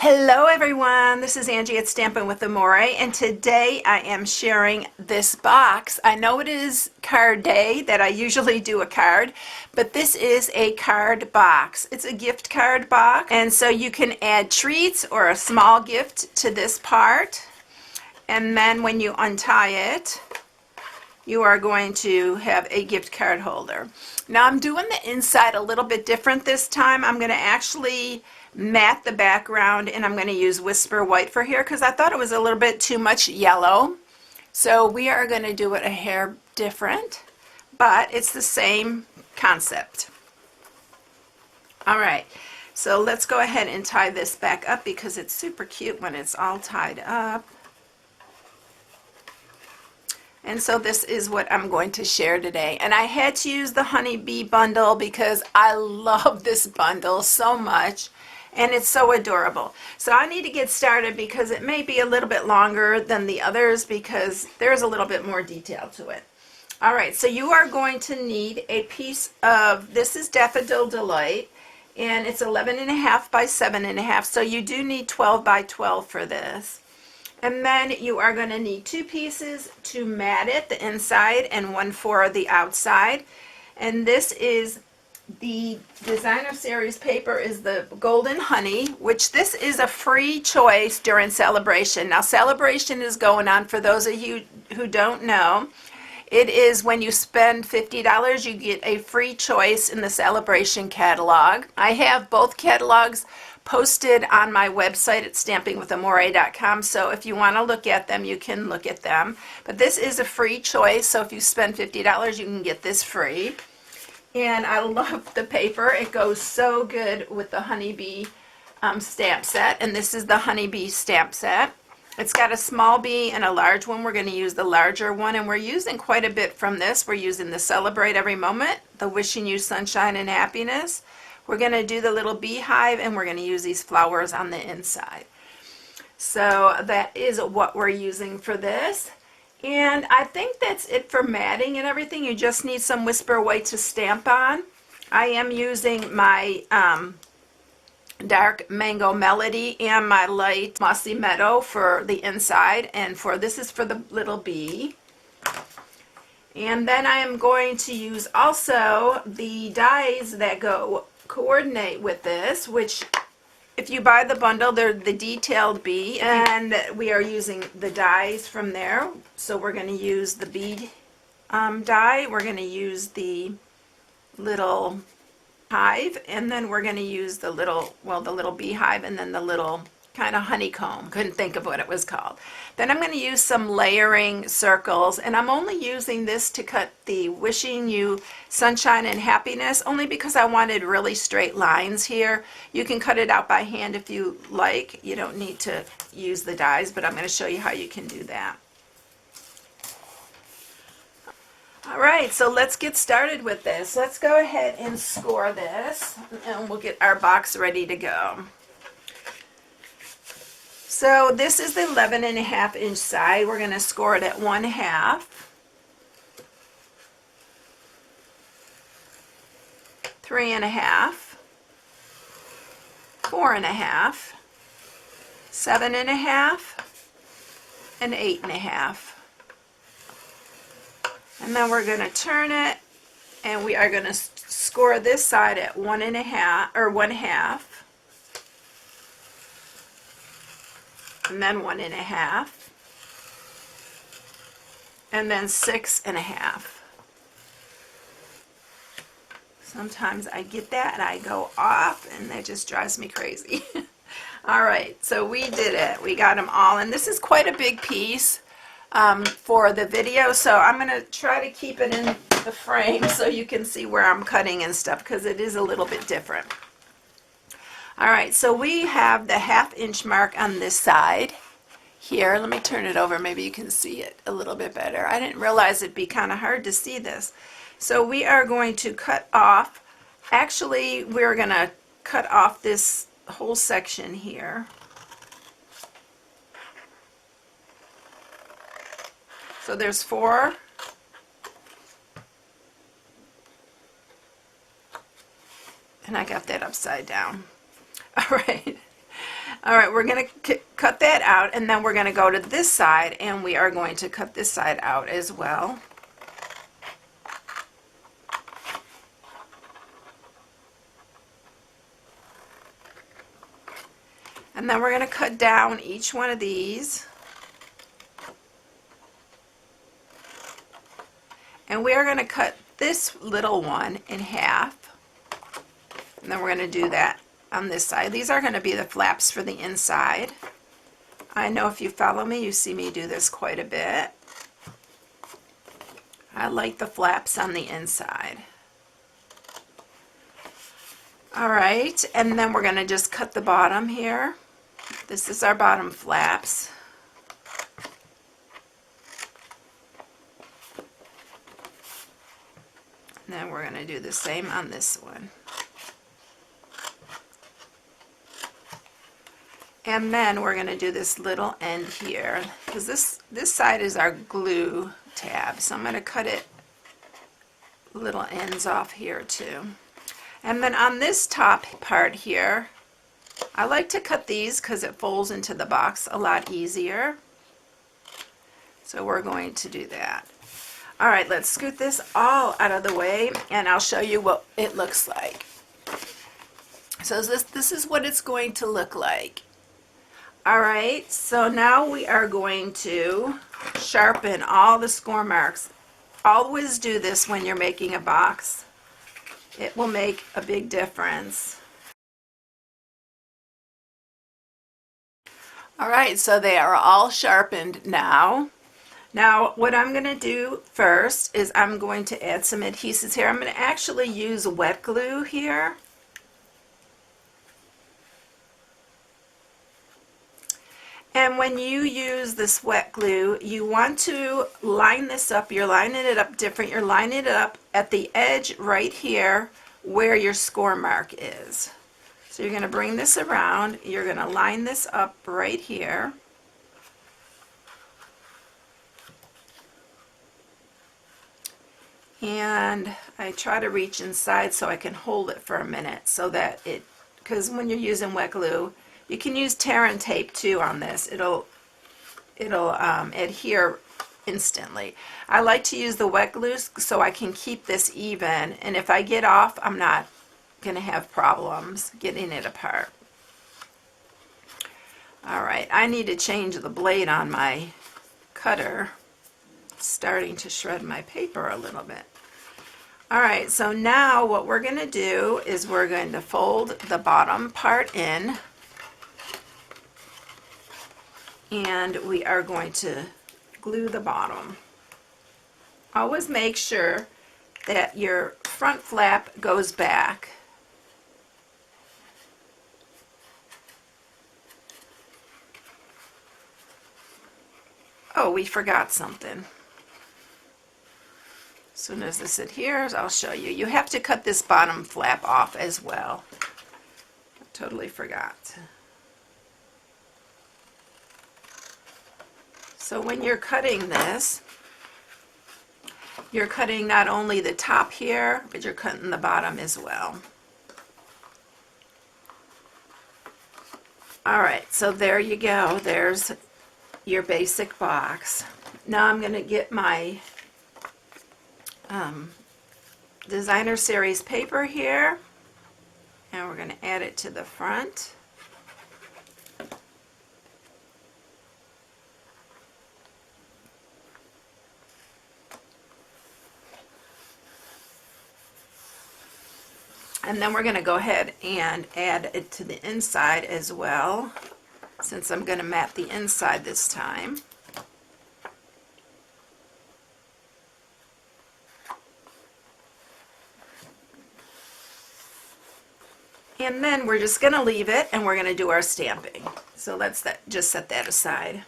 Hello everyone, this is Angie at StampingWithAmore, and today I am sharing this box. I know it is card day that I usually do a card, but this is a card box. It's a gift card box, and so you can add treats or a small gift to this part, and then when you untie it, you are going to have a gift card holder. Now I'm doing the inside a little bit different this time. I'm going to actually matte the background, and I'm going to use Whisper White for here because I thought it was a little bit too much yellow. So we are going to do it a hair different, but it's the same concept. All right, so let's go ahead and tie this back up because it's super cute when it's all tied up. And so this is what I'm going to share today. And I had to use the honeybee bundle because I love this bundle so much. And it's so adorable. So I need to get started because it may be a little bit longer than the others because there's a little bit more detail to it. All right, so you are going to need a piece of, this is Daffodil Delight, and it's 11.5 by 7.5, so you do need 12 by 12 for this. And then you are going to need 2 pieces to mat it, the inside, and 1 for the outside. And this is the designer series paper is the Golden Honey, which this is a free choice during celebration. Now celebration is going on, for those of you who don't know. It is when you spend $50 you get a free choice in the celebration catalog. I have both catalogs posted on my website at stampingwithamore.com, so if you want to look at them you can look at them. But this is a free choice, so if you spend $50 you can get this free. And I love the paper. It goes so good with the honeybee stamp set. And this is the honeybee stamp set. It's got a small bee and a large one. We're going to use the larger one. And we're using quite a bit from this. We're using the Celebrate Every Moment, the Wishing You Sunshine and Happiness. We're going to do the little beehive, and we're going to use these flowers on the inside. So that is what we're using for this. And I think that's it for matting and everything. You just need some Whisper White to stamp on. I am using my dark Mango Melody and my light Mossy Meadow for the inside, and for this is for the little bee. And then I am going to use also the dies that coordinate with this, which if you buy the bundle, they're the detailed bee, and we are using the dies from there. So we're going to use the bee die, we're going to use the little hive, and then we're going to use the little, well, the little beehive, and then the little kind of honeycomb. Couldn't think of what it was called. Then I'm going to use some layering circles, and I'm only using this to cut the Wishing You Sunshine and Happiness, only because I wanted really straight lines here. You can cut it out by hand if you like. You don't need to use the dies, but I'm going to show you how you can do that. All right, so let's get started with this. Let's go ahead and score this, and we'll get our box ready to go. So this is the 11.5 inch side. We're going to score it at 1/2. 3.5, 4.5, 7.5, and 8.5. And then we're going to turn it, and we are going to score this side at 1.5 or 1/2. And then 1.5, and then 6.5. Sometimes I get that and I go off, and that just drives me crazy. All right, so we did it. We got them all, and this is quite a big piece for the video, so I'm going to try to keep it in the frame so you can see where I'm cutting and stuff, because it is a little bit different. All right, so we have the 1/2 inch mark on this side here. Let me turn it over, maybe you can see it a little bit better. I didn't realize it'd be kind of hard to see this. So we are going to cut off, actually we're going to cut off this whole section here. So there's 4. And I got that upside down. All right. All right, we're going to cut that out, and then we're going to go to this side, and we are going to cut this side out as well. And then we're going to cut down each one of these. And we are going to cut this little one in half. And then we're going to do that on this side. These are going to be the flaps for the inside. I know if you follow me, you see me do this quite a bit. I like the flaps on the inside. All right, and then we're going to just cut the bottom here. This is our bottom flaps. And then we're going to do the same on this one. And then we're going to do this little end here, because this side is our glue tab. So I'm going to cut it little ends off here too. And then on this top part here, I like to cut these because it folds into the box a lot easier. So we're going to do that. All right, let's scoot this all out of the way, and I'll show you what it looks like. So this is what it's going to look like. All right, so now we are going to sharpen all the score marks. Always do this when you're making a box. It will make a big difference. All right, so they are all sharpened now. Now, what I'm going to do first is I'm going to add some adhesives here. I'm going to actually use wet glue here. And when you use this wet glue, you want to line this up. You're lining it up different. You're lining it up at the edge right here where your score mark is. So you're going to bring this around. You're going to line this up right here. And I try to reach inside so I can hold it for a minute so that because when you're using wet glue, you can use tear and tape too on this. It'll adhere instantly. I like to use the wet glue so I can keep this even, and if I get off, I'm not going to have problems getting it apart. All right, I need to change the blade on my cutter. It's starting to shred my paper a little bit. All right, so now what we're going to do is we're going to fold the bottom part in, and we are going to glue the bottom. Always make sure that your front flap goes back. Oh, we forgot something. As soon as this adheres, I'll show you. You have to cut this bottom flap off as well. I totally forgot. So when you're cutting this, you're cutting not only the top here, but you're cutting the bottom as well. All right, so there you go. There's your basic box. Now I'm going to get my designer series paper here, and we're going to add it to the front. And then we're going to go ahead and add it to the inside as well, since I'm going to mat the inside this time. And then we're just going to leave it, and we're going to do our stamping. So let's just set that aside.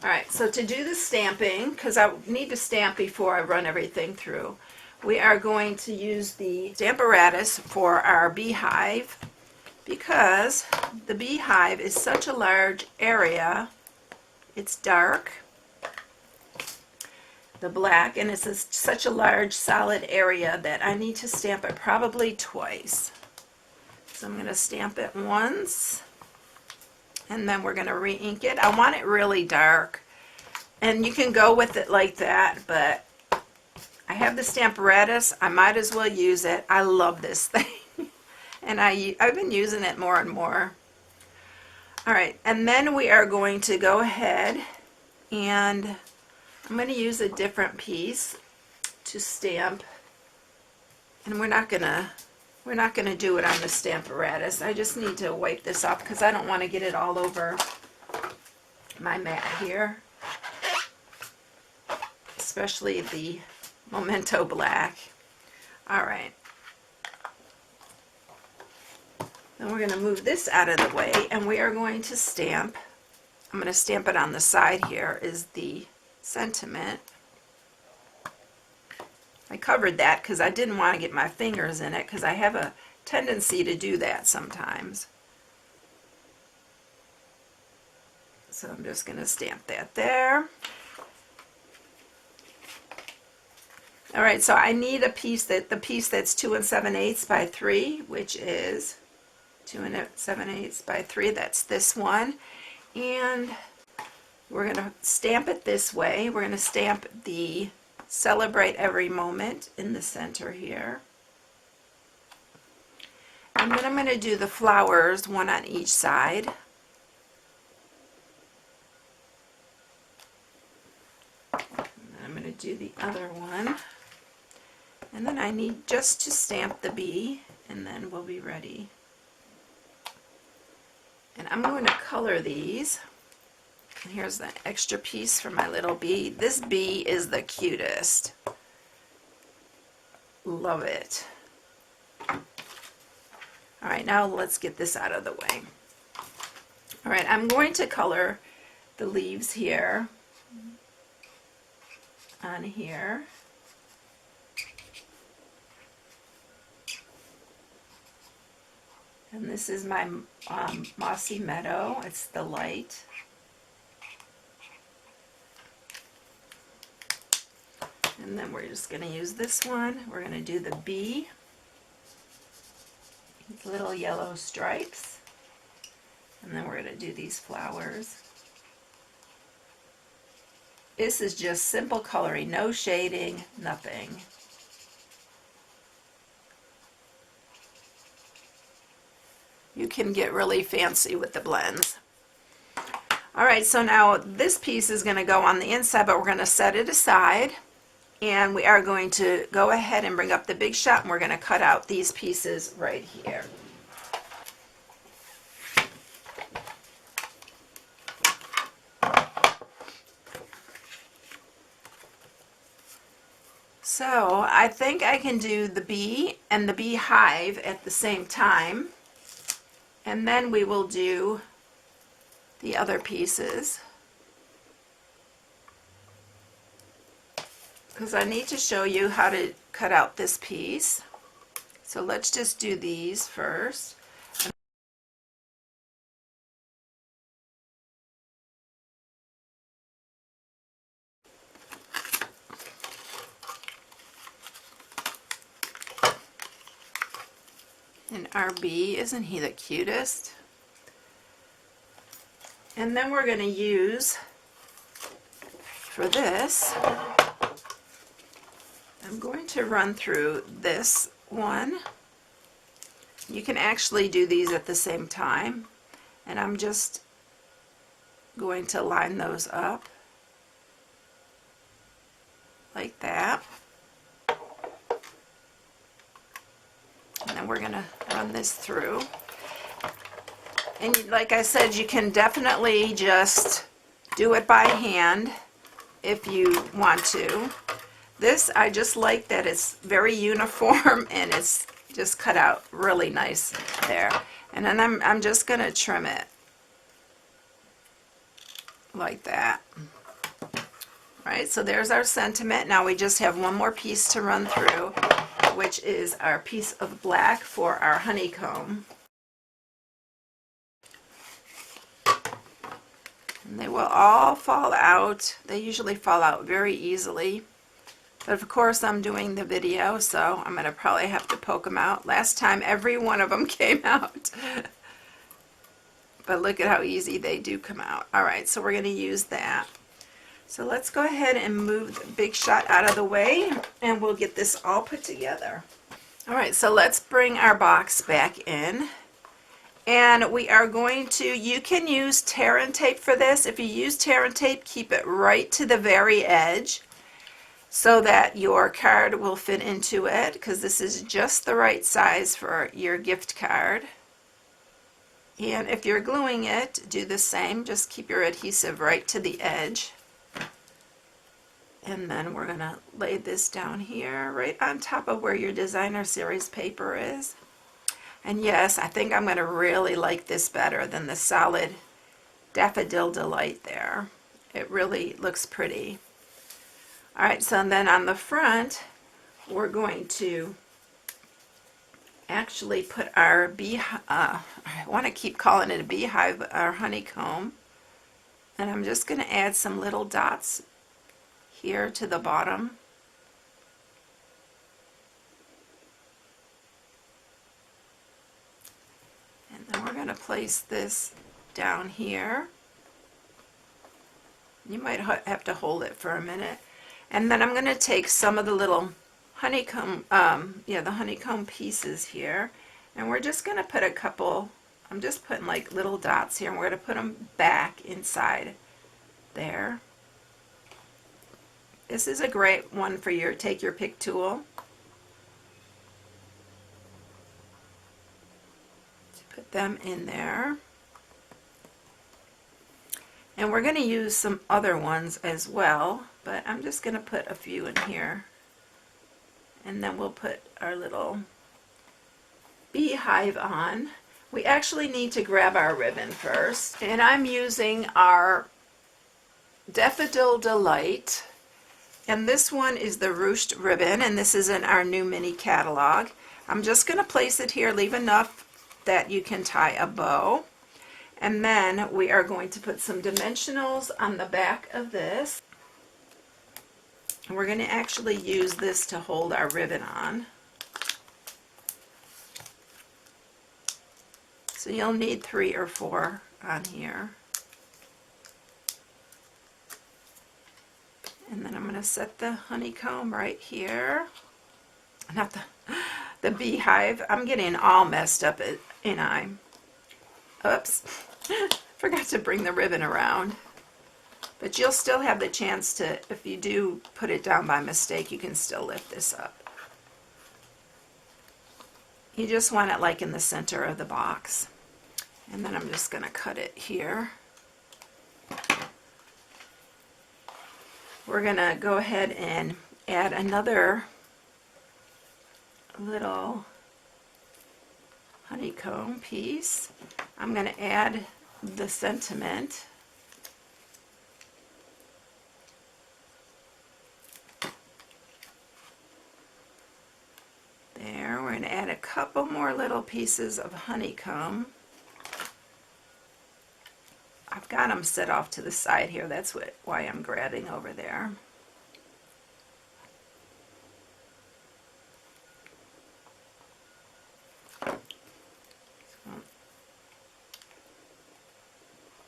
All right, so to do the stamping, because I need to stamp before I run everything through, we are going to use the Stamparatus for our beehive, because the beehive is such a large area. It's dark, the black, and it's such a large solid area that I need to stamp it probably twice. So I'm going to stamp it once, and then we're going to re-ink it. I want it really dark, and you can go with it like that, but I have the Stamparatus. I might as well use it. I love this thing, and I've been using it more and more. All right, and then we are going to go ahead and I'm going to use a different piece to stamp, and we're not gonna do it on the Stamparatus. I just need to wipe this off because I don't want to get it all over my mat here, especially the Memento Black. All right, then we're going to move this out of the way, and we are going to stamp. I'm going to stamp it on the side here is the sentiment. I covered that because I didn't want to get my fingers in it because I have a tendency to do that sometimes. So I'm just going to stamp that there. All right, so I need a piece the piece that's 2 7/8 by 3, which is 2 7/8 by 3. That's this one, and we're going to stamp it this way. We're going to stamp the Celebrate Every Moment in the center here, and then I'm going to do the flowers, one on each side. And then I'm going to do the other one. And then I need just to stamp the bee, and then we'll be ready. And I'm going to color these. And here's the extra piece for my little bee. This bee is the cutest. Love it. All right, now let's get this out of the way. All right, I'm going to color the leaves here, on here. And this is my Mossy Meadow. It's the light. And then we're just going to use this one. We're going to do the bee. These little yellow stripes. And then we're going to do these flowers. This is just simple coloring, no shading, nothing. You can get really fancy with the blends. All right, so now this piece is going to go on the inside, but we're going to set it aside, and we are going to go ahead and bring up the Big Shot, and we're going to cut out these pieces right here. So I think I can do the bee and the beehive at the same time. And then we will do the other pieces, because I need to show you how to cut out this piece. So let's just do these first. And our bee, isn't he the cutest? And then we're going to use, for this, I'm going to run through this one. You can actually do these at the same time, and I'm just going to line those up like that. And then we're going to run this through. And like I said, you can definitely just do it by hand if you want to. This, I just like that it's very uniform and it's just cut out really nice there. And then I'm just going to trim it like that. Right, so there's our sentiment. Now we just have one more piece to run through, which is our piece of black for our honeycomb. And they will all fall out. They usually fall out very easily. But of course I'm doing the video, so I'm going to probably have to poke them out. Last time every one of them came out. but look at how easy they do come out. All right, so we're going to use that. So let's go ahead and move the big shot out of the way, and we'll get this all put together. All right, so let's bring our box back in. And we are going to, you can use tear and tape for this. If you use tear and tape, keep it right to the very edge so that your card will fit into it, because this is just the right size for your gift card. And if you're gluing it, do the same. Just keep your adhesive right to the edge. And then we're going to lay this down here right on top of where your designer series paper is. And yes, I think I'm going to really like this better than the solid Daffodil Delight there. It really looks pretty. All right, so then on the front, we're going to actually put our I want to keep calling it a beehive, our honeycomb. And I'm just going to add some little dots here to the bottom. And then we're going to place this down here. You might have to hold it for a minute. And then I'm going to take some of the little honeycomb, the honeycomb pieces here, and we're just going to put a couple, I'm just putting like little dots here, and we're going to put them back inside there. This is a great one for your take your pick tool. Put them in there. And we're going to use some other ones as well, but I'm just going to put a few in here. And then we'll put our little beehive on. We actually need to grab our ribbon first. And I'm using our Daffodil Delight. And this one is the ruched ribbon, and this is in our new mini catalog. I'm just going to place it here, leave enough that you can tie a bow. And then we are going to put some dimensionals on the back of this. And we're going to actually use this to hold our ribbon on. So you'll need 3 or 4 on here. And then I'm going to set the honeycomb right here. Not the beehive. I'm getting all messed up, ain't I? Oops. Forgot to bring the ribbon around. But you'll still have the chance to, if you do put it down by mistake, you can still lift this up. You just want it like in the center of the box. And then I'm just going to cut it here. We're going to go ahead and add another little honeycomb piece. I'm going to add the sentiment. There, we're going to add a couple more little pieces of honeycomb. I've got them set off to the side here. That's why I'm grabbing over there.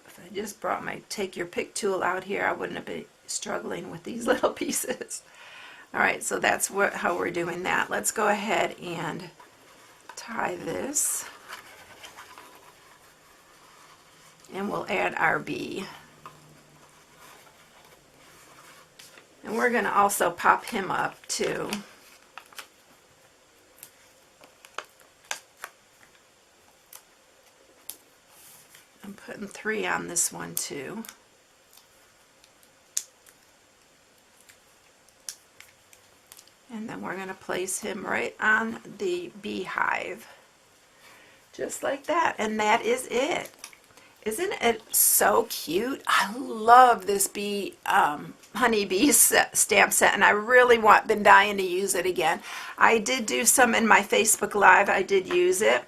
If I just brought my take your pick tool out here, I wouldn't have been struggling with these little pieces. All right, so that's how we're doing that. Let's go ahead and tie this. And we'll add our bee. And we're going to also pop him up too. I'm putting 3 on this one too. And then we're going to place him right on the beehive. Just like that. And that is it. Isn't it so cute? I love this honeybee stamp set, and I really been dying to use it again. I did do some in my Facebook Live. I did use it,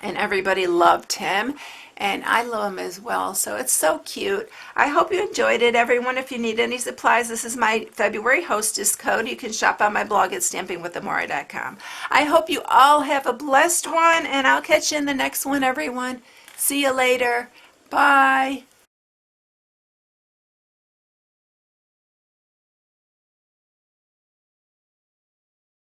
and everybody loved him, and I love him as well. So it's so cute. I hope you enjoyed it, everyone. If you need any supplies, this is my February hostess code. You can shop on my blog at stampingwithamore.com. I hope you all have a blessed one, and I'll catch you in the next one, everyone. See you later. Bye.